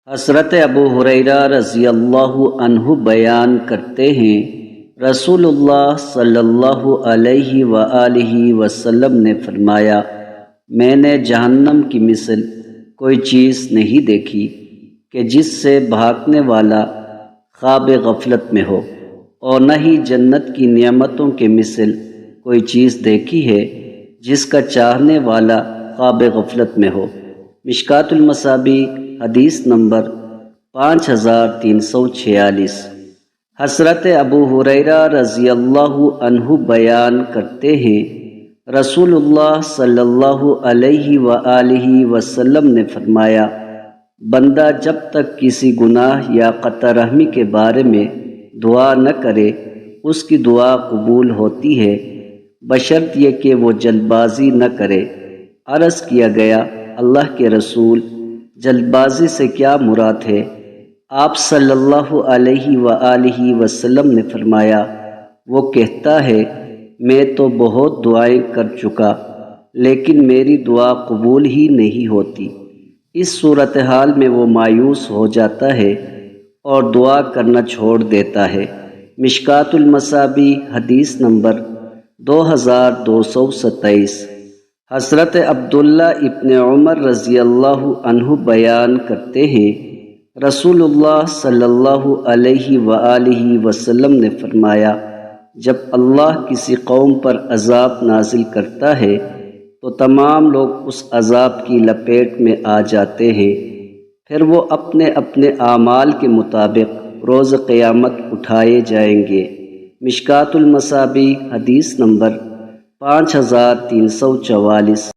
حضرت ابو ہریرہ رضی اللہ عنہ بیان کرتے ہیں، رسول اللہ صلی اللہ علیہ وآلہ وسلم نے فرمایا، میں نے جہنم کی مثل کوئی چیز نہیں دیکھی کہ جس سے بھاگنے والا خواب غفلت میں ہو، اور نہ ہی جنت کی نعمتوں کے مثل کوئی چیز دیکھی ہے جس کا چاہنے والا خواب غفلت میں ہو۔ مشکوٰۃ المصابیح حدیث نمبر 5346۔ حضرت ابو ہریرہ رضی اللہ عنہ بیان کرتے ہیں، رسول اللہ صلی اللہ علیہ وآلہ وسلم نے فرمایا، بندہ جب تک کسی گناہ یا قطع رحمی کے بارے میں دعا نہ کرے اس کی دعا قبول ہوتی ہے، بشرط یہ کہ وہ جلد بازی نہ کرے۔ عرض کیا گیا، اللہ کے رسول، جلد بازی سے کیا مراد ہے؟ آپ صلی اللہ علیہ وآلہ وسلم نے فرمایا، وہ کہتا ہے، میں تو بہت دعائیں کر چکا لیکن میری دعا قبول ہی نہیں ہوتی۔ اس صورتحال میں وہ مایوس ہو جاتا ہے اور دعا کرنا چھوڑ دیتا ہے۔ مشکوٰۃ المصابیح حدیث نمبر 2227۔ حضرت عبداللہ ابن عمر رضی اللہ عنہ بیان کرتے ہیں، رسول اللہ صلی اللہ علیہ وآلہ وسلم نے فرمایا، جب اللہ کسی قوم پر عذاب نازل کرتا ہے تو تمام لوگ اس عذاب کی لپیٹ میں آ جاتے ہیں، پھر وہ اپنے اپنے اعمال کے مطابق روز قیامت اٹھائے جائیں گے۔ مشکوٰۃ المصابیح حدیث نمبر 5344۔